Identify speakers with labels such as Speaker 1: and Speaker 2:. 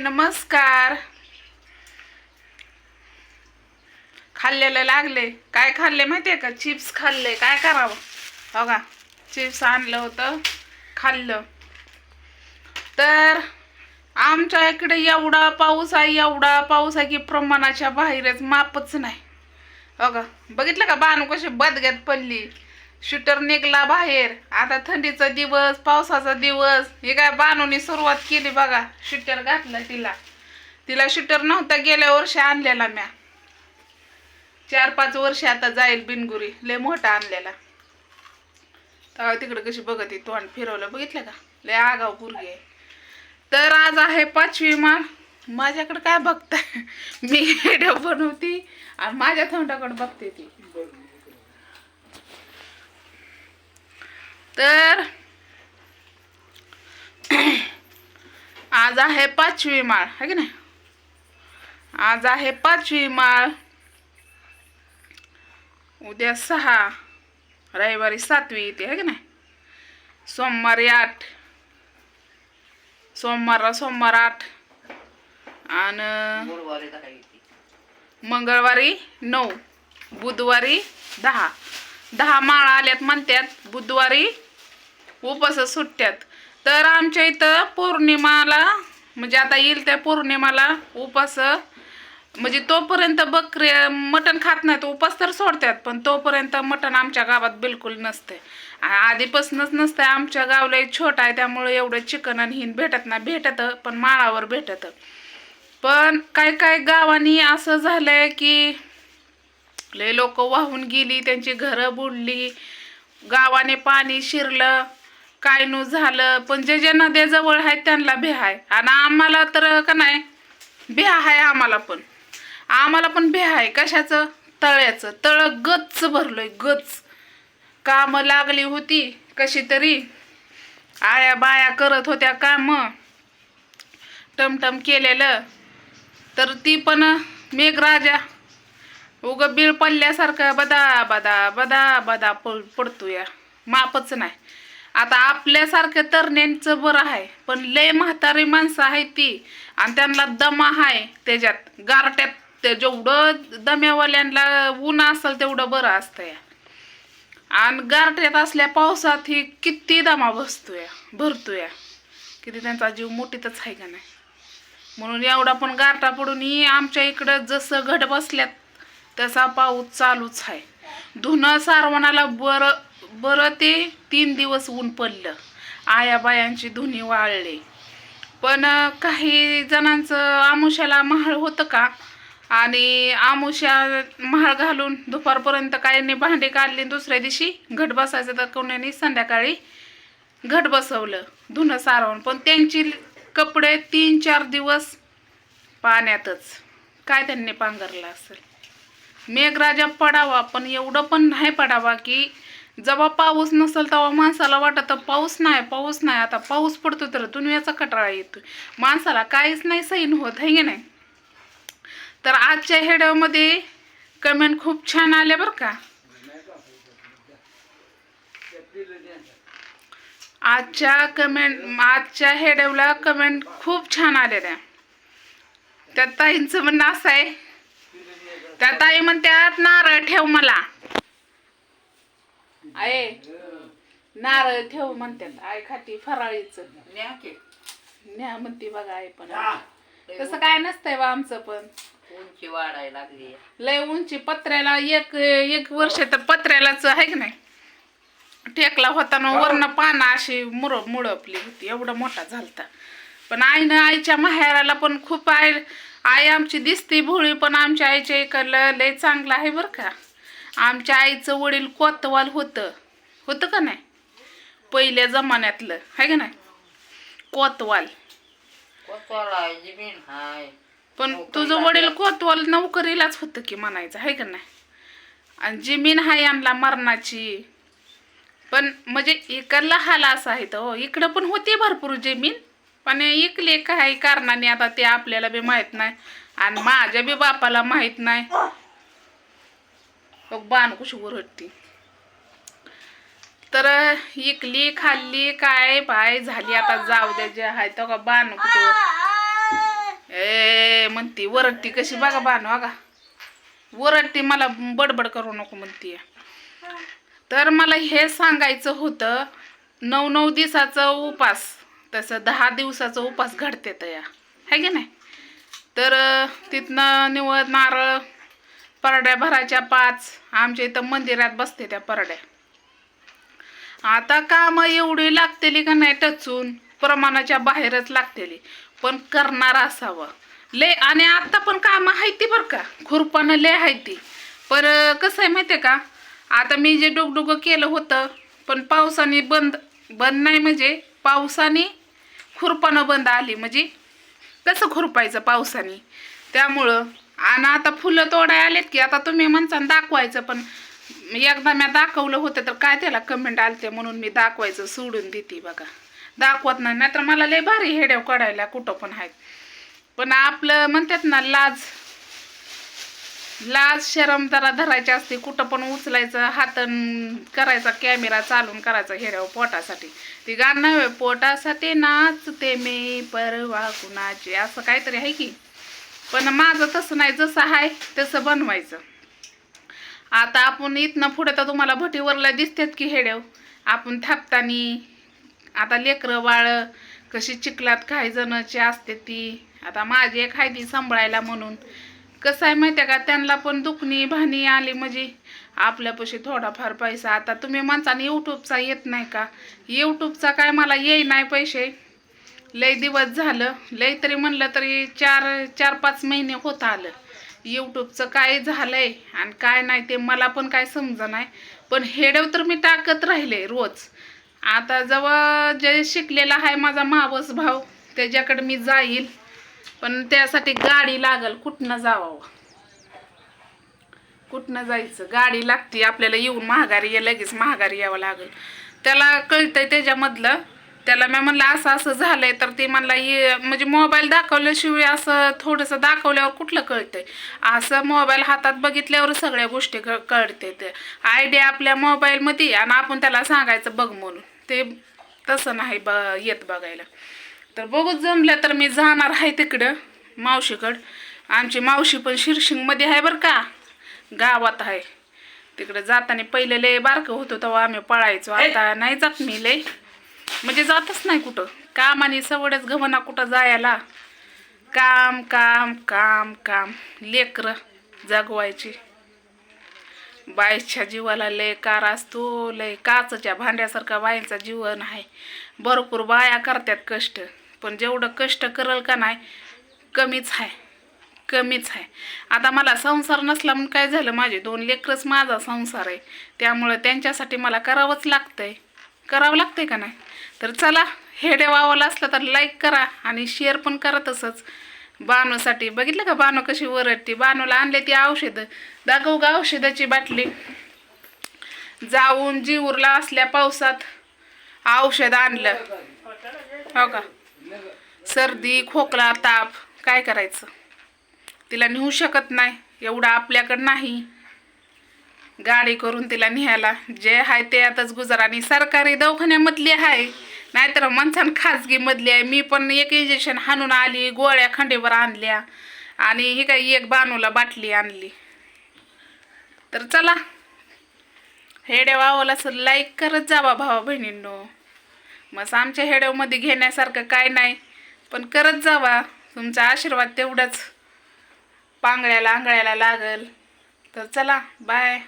Speaker 1: नमस्कार. खाल्लेलं लागले. काय खाल्ले माहितीये का? चिप्स खाल्ले. काय करावं बघा, चिप्स आणलं होतं, खाल्लं. तर आमच्या इकडे एवढा पाऊस आहे की प्रमाणाच्या बाहेरच, मापच नाही बघा. बघितलं का बानू कशी बदग्यात पडली? शूटर निघला बाहेर. आता थंडीचा दिवस, पावसाचा दिवस, हे काय बानूनी सुरुवात केली बघा. शूटर घातला तिला शूटर नव्हता गेल्या वर्षी आणलेला म्या. 4-5 वर्ष आता जाईल बिनगुरी, लय मोठा आणलेला. तेव्हा तिकडे कशी बघत तोंड फिरवलं, बघितलं का? लय आगाव पोरगी आहे. तर आज आहे 5वी माळ. माझ्याकडे काय बघताय? मी व्हिडिओ बनवती आणि माझ्या तोंडाकडे बघते ती. तर आज आहे 5वी माळ, है की नाही? आज आहे 5वी माळ. उद्या 6, रविवारी 7वी येते, है की नाही? सोमवारी 8, सोमवार 8 आणि मंगळवारी 9, बुधवारी 10 माळा आल्यात म्हणतात. बुधवारी उपास सुट्ट्यात. तर आमच्या इथं पौर्णिमाला, म्हणजे आता येईल त्या पौर्णिमाला उपास, म्हणजे तोपर्यंत बकरी मटण खात नाहीत. उपास तर सोडतात, पण तोपर्यंत मटण आमच्या गावात बिलकुल नसते. आधीपासूनच नसतं. आमच्या गावला एक छोटा आहे, त्यामुळे एवढं चिकन आणि हिन भेटत नाही. भेटतं पण माळावर भेटतं. पण काय गावांनी असं झालंय की लय लोक वाहून गेली, त्यांची घरं बुडली, गावाने पाणी शिरलं, काय नु झालं. पण जे नद्याजवळ आहेत त्यांना भ्या आहे. आणि आम्हाला तर का नाही भ्या आहे. आम्हाला पण भ्या आहे. कशाचं? तळ्याचं. तळ गच्च भरलोय, गच्च. काम लागली होती कशी तरी, आया बाया करत होत्या काम, टमटम केलेलं. तर ती पण मेघराजा उग बीळ पडल्यासारखं बदा बदा बदा बदा पडतोया, मापच नाही. आता आपल्यासारख्या तरुण्यांचं बरं आहे, पण लय म्हातारी माणसं आहे ती, आणि त्यांना दमा आहे त्याच्यात गारट्यात. ते जेवढं दम्यावाल्यांना ऊन असेल तेवढं बरं असतं या. आणि गारट्यात असल्या पावसात ही किती दमा भरतोया. किती त्यांचा जीव मोठीतच आहे का नाही. म्हणून एवढा पण गारटा पडून आमच्या इकडं जसं घट बसल्यात तसा पाऊस चालूच आहे. धुणं सारवणाला बरं ते 3 दिवस ऊन पडलं, आया बायांची धुणी वाळले. पण काही जणांचं आमुष्याला महाळ होतं का, आणि आमुष्या महाळ घालून दुपारपर्यंत काहींनी भांडी काढली, दुसऱ्या दिवशी घट बसायचं. तर कोणाने संध्याकाळी घट बसवलं धुणं सारवून. पण त्यांची कपडे 3-4 दिवस पाण्यातच. काय त्यांनी पांघरलं असेल? मेघराजा पडावा, पण एवढं पण नाही पडावा की जेव्हा पाऊस नसेल तेव्हा माणसाला वाटतं पाऊस नाही. आता पाऊस पडतो तर दुनियाचा कटाळा येतोय. माणसाला काहीच नाही सहीन होत, है की नाही? तर आजच्या हेड्यामध्ये कमेंट खूप छान आले बरं का. आजच्या हेड्याला कमेंट खूप छान आलेल्या. त्या ताईंचं म्हणणं असं आहे, त्या ताई म्हणतात नारळ ठेव मला. आहे नारळ ठेव म्हणतात. आई खाती फराळीचं न्या म्हणते बघा. आई पण तसं काय नसतंय बा. आमचं पण
Speaker 2: उंची वाढायला लागली,
Speaker 1: लय उंची. पत्र्याला एक वर्ष तर पत्र्यालाच आहे की नाही टेकला होता ना, वरनं पानं अशी मुळपली होती, एवढा मोठा झालता. पण आईच्या माहेराला पण खूप आई आमची दिसती भोळी, पण आमच्या आईच्या इकडलं लय चांगलं आहे बरं का. आमच्या आईचं वडील कोतवाल होतं का नाही, पहिल्या जमान्यातलं, आहे का नाही? कोतवाल.
Speaker 2: जमीन हाय.
Speaker 1: पण तुझं वडील कोतवाल नोकरीलाच होतं की म्हणायचं, आहे का नाही? आणि जमीन हाय यांना मरणाची. पण म्हणजे इकडला हाल असा आहे तर इकडं पण होती भरपूर जमीन, पण इकले काही कारणाने आता ते आपल्याला बी माहित नाही, आणि माझ्या बी बापाला माहित नाही. बाण कशी ओरडती. तर इकली खाल्ली काय बाय झाली. आता जाऊ द्या, जे आहे तो का बाण कुठे ए म्हणती वरट्टी कशी बघा बानू बघा, वरट्टी मला बडबड करू नको म्हणतीये. तर मला हे सांगायचं होतं, 9 दिवसाचा उपास तसं 10 दिवसाचा उपास घडते तर या है की नाही. तर तिथनं निवड नारळ परड्या भरायच्या 5. आमच्या इथं मंदिरात बसते त्या परड्या. आता कामं एवढी लागतेली का नाही, टचून प्रमाणाच्या बाहेरच लागतेली, पण करणार असावं ले. आणि आता पण कामं आहे ती बरं का, खुरपानं ले आहे ती. पण कसं आहे माहिती आहे का, आता मी जे डुगडुगं केलं होतं पण पावसाने बंद नाही, म्हणजे पावसाने खुरपानं बंद आली. म्हणजे कसं खुरपायचं पावसाने, त्यामुळं. आणि आता फुलं तोडाय आलेत की आता तुम्ही म्हणता दाखवायचं, पण एकदा मी दाखवलं होतं तर काय त्याला कमेंट आलते म्हणून मी दाखवायचं सोडून देते बघा. दाखवत नाही, नाहीतर मला लय भारी हेड्याव काढायला कुठं पण आहेत. पण आपलं म्हणतात ना, लाज शरम जरा धरायची असते. कुठं पण उचलायचं, हातन करायचा, कॅमेरा चालून करायचा हेड्याव पोटासाठी. ती गाणं नाही, पोटासाठी नाचते मी परवा कुणाची, असं काहीतरी आहे की. पण माझं तसं नाही, जसं आहे तसं बनवायचं. आता आपण इथनं पुढे तर तुम्हाला भटीवरला दिसतात की हेड्याव आपण थापतानी. आता लेकरं बाळ कशी चिखलात काही जणची असते ती. आता माझी एक आहे ती सांभाळायला म्हणून. कसं आहे माहिती आहे का, त्यांना पण दुखणी भानी आली म्हणजे आपल्यापाशी थोडाफार पैसा. आता तुम्ही म्हणता यूट्यूबचा येत नाही का, यूट्यूबचा काय मला येई नाही पैसे. लय दिवस झालं, लय तरी म्हणलं तरी 4-5 महिने होत आलं. यूट्यूबचं काय झालंय आणि काय नाही ते मला पण काय समजा नाही. पण हेडेव तर मी टाकत राहिले रोज. आता जेव्हा जे शिकलेला आहे माझा मावस भाऊ त्याच्याकडे मी जाईल, पण त्यासाठी गाडी लागल. कुठनं जावं, कुठनं जायचं, गाडी लागते आपल्याला. येऊन महागारी लगेच महागारी यावं लागल. त्याला कळतंय त्याच्यामधलं. त्याला मी म्हणलं असं असं झालंय, तर ते म्हणला ये म्हणजे मोबाईल दाखवल्याशिवाय असं थोडंसं दाखवल्यावर कुठलं कळतंय. असं मोबाईल हातात बघितल्यावर सगळ्या गोष्टी कळते. ते आयडिया आपल्या मोबाईलमध्ये आणि आपण त्याला सांगायचं बघ म्हणून, ते तसं नाही येत बघायला. तर बघू जमलं तर मी जाणार आहे तिकडं मावशीकडं. आमची मावशी पण शिरशिंगमध्ये आहे बरं का, गावात आहे. तिकडं जाताना पहिले लय बारकं होतो तेव्हा आम्ही पळायचो. आता नाही जात मी लय, म्हणजे जातच नाही कुठं. काम आणि सवडच गव्हाणा कुठं जायला. काम काम काम काम, लेकरं जगवायची. बाईच्या जीवाला लय कार असतो, लय काचच्या भांड्यासारखा बाईंचा जीवन आहे. भरपूर बाया करतात कष्ट, पण जेवढं कष्ट करल का नाही कमीच आहे, कमीच आहे. आता मला संसार नसला म्हणून काय झालं, माझे 2 लेकरच माझा संसार आहे. त्यामुळं त्यांच्यासाठी मला करावंच लागतंय. करावं लागतंय का नाही. तर चला, हेडे वावाला असलं तर लाईक करा आणि शेअर पण करा. तसंच बानूसाठी बघितलं का, बानू कशी वरडती. बानूला आणले ती औषधं, दाखवू का औषधाची बाटली. जाऊन जीवरला असल्या पावसात औषध आणलं हो का. सर्दी खोकला ताप काय करायचं, तिला नेऊ शकत नाही, एवढं आपल्याकडं नाही गाडी करून तिला न्यायला. जे आहे ते आताच गुजारा. आणि सरकारी दवाखान्यामधली आहे, नाहीतर माणसानं खाजगीमधली आहे. मी पण एक इंजेक्शन हाणून आली, गोळ्या खंडीवर आणल्या आणि ही काय एक बानूला बाटली आणली. तर चला, हेडेव आवला असं लाईक करत जावा भावा बहिणींनो. मग आमच्या हेडेवमध्ये घेण्यासारखं काय नाही, पण करत जावा. तुमचा आशीर्वाद तेवढाच पांगळ्याला आंगळ्याला लागल. तर चला, बाय.